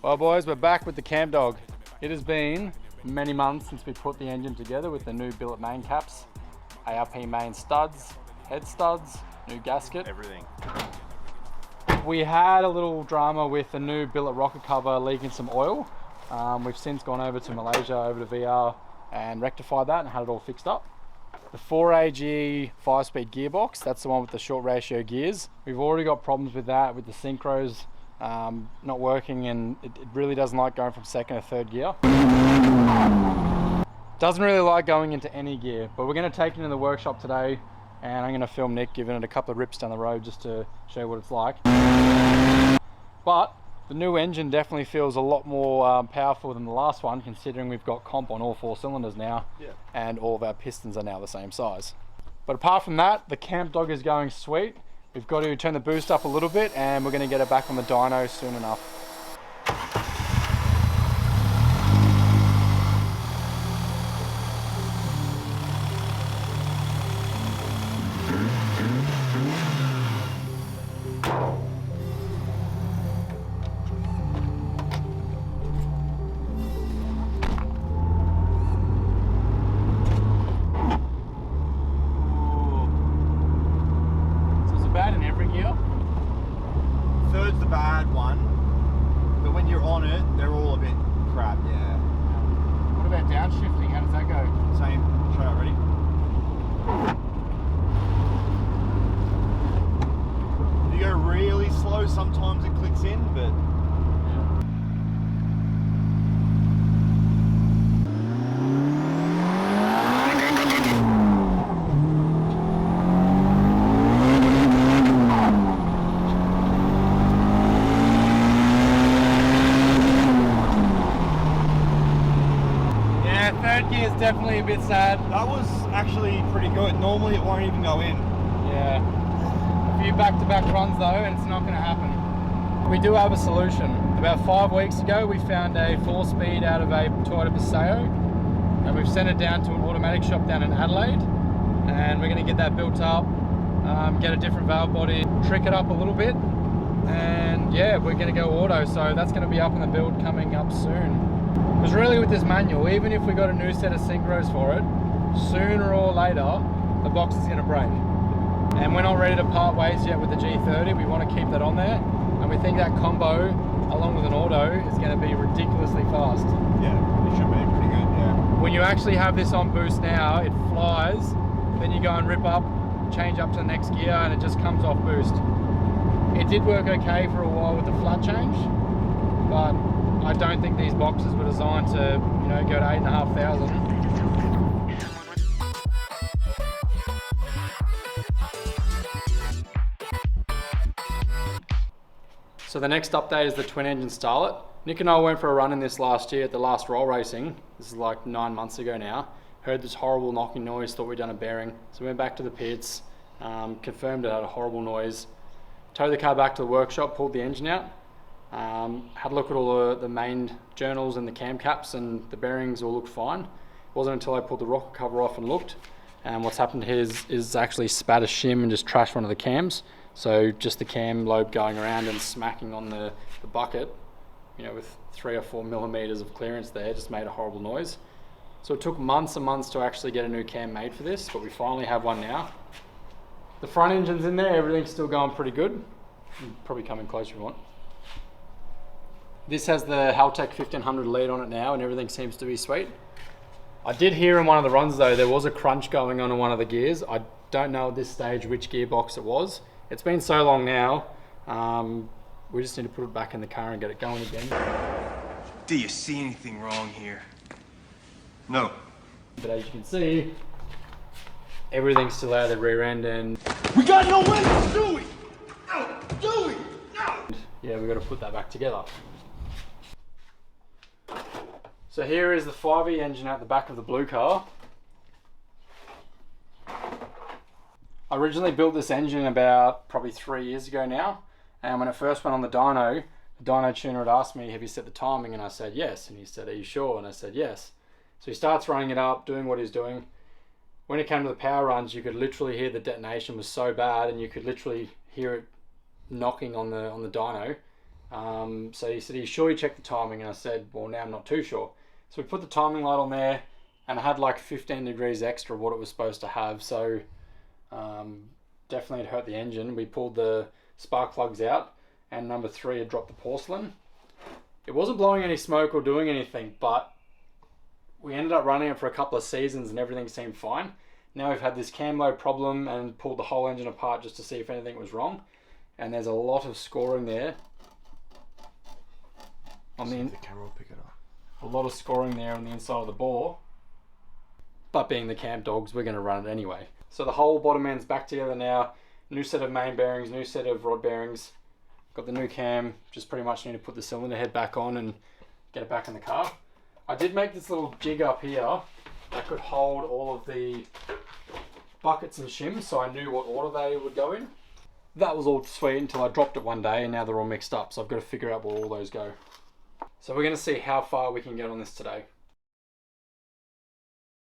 Well boys, we're back with the Cam Dog. It has been many months since we put the engine together with the new billet main caps, ARP main studs, head studs, new gasket. Everything. We had a little drama with the new billet rocker cover leaking some oil. We've since gone over to Malaysia, over to VR, and rectified that and had it all fixed up. The 4AG 5-speed gearbox, that's the one with the short ratio gears. We've already got problems with that, with the synchros not working, and it really doesn't like going from second or third gear. Doesn't really like going into any gear, but we're going to take it into the workshop today and I'm going to film Nick giving it a couple of rips down the road just to show you what it's like. But the new engine definitely feels a lot more powerful than the last one, considering we've got comp on all 4 cylinders now, and all of our pistons are now the same size. But apart from that, the Camp Dog is going sweet. We've got to turn the boost up a little bit and we're going to get it back on the dyno soon enough. Third's the bad one, but when you're on it, they're all a bit crap, yeah. What about downshifting? How does that go? Same. Try it, ready? If you go really slow, sometimes it clicks in, but... Third gear is definitely a bit sad. That was actually pretty good. Normally it won't even go in. Yeah. A few back-to-back runs though, and it's not going to happen. We do have a solution. About 5 weeks ago, we found a 4-speed out of a Toyota Paseo, and we've sent it down to an automatic shop down in Adelaide, and we're going to get that built up, get a different valve body, trick it up a little bit, and yeah, we're going to go auto. So that's going to be up in the build coming up soon. Because really with this manual, even if we got a new set of synchros for it, sooner or later, the box is going to break. And we're not ready to part ways yet with the G30. We want to keep that on there. And we think that combo, along with an auto, is going to be ridiculously fast. Yeah, it should be pretty good, yeah. When you actually have this on boost now, it flies. Then you go and rip up, change up to the next gear, and it just comes off boost. It did work okay for a while with the flat change, but I don't think these boxes were designed to, you know, go to 8,500. So the next update is the twin engine Starlet. Nick and I went for a run in this last year at the last roll racing. This is like 9 months ago now. Heard this horrible knocking noise, thought we'd done a bearing. So we went back to the pits, confirmed it had a horrible noise. Towed the car back to the workshop, pulled the engine out. Had a look at all the main journals and the cam caps, and the bearings all looked fine. It wasn't until I pulled the rocker cover off and looked, and what's happened here is actually spat a shim and just trashed one of the cams. So just the cam lobe going around and smacking on the bucket, you know, with 3 or 4 millimeters of clearance there, just made a horrible noise. So it took months and months to actually get a new cam made for this, but we finally have one now. The front engine's in there, everything's still going pretty good. You can probably come in closer if you want. This has the Haltech 1500 lead on it now, and everything seems to be sweet. I did hear in one of the runs though, there was a crunch going on in one of the gears. I don't know at this stage which gearbox it was. It's been so long now, we just need to put it back in the car and get it going again. Do you see anything wrong here? No. But as you can see, everything's still out of the rear end, and We got no windows, do we? No, do we? No! yeah, we've got to put that back together. So here is the 5E engine at the back of the blue car. I originally built this engine about probably 3 years ago now, and when it first went on the dyno tuner had asked me, have you set the timing? And I said yes, and he said, are you sure? And I said yes. So he starts running it up, doing what he's doing. When it came to the power runs, you could literally hear the detonation was so bad, and you could literally hear it knocking on the dyno. So he said, "Are you sure you checked the timing?" And I said, "Well, now I'm not too sure." So we put the timing light on there, and it had like 15 degrees extra of what it was supposed to have. So definitely it hurt the engine. We pulled the spark plugs out, and number 3 had dropped the porcelain. It wasn't blowing any smoke or doing anything, but we ended up running it for a couple of seasons and everything seemed fine. Now we've had this cam load problem and pulled the whole engine apart just to see if anything was wrong. And there's a lot of scoring there. The camera will pick it up. A lot of scoring there on the inside of the bore. But being the camp dogs, we're going to run it anyway. So the whole bottom end's back together now. New set of main bearings, new set of rod bearings. Got the new cam, just pretty much need to put the cylinder head back on and get it back in the car. I did make this little jig up here that could hold all of the buckets and shims, so I knew what order they would go in. That was all sweet until I dropped it one day, and now they're all mixed up, so I've got to figure out where all those go. So we're going to see how far we can get on this today.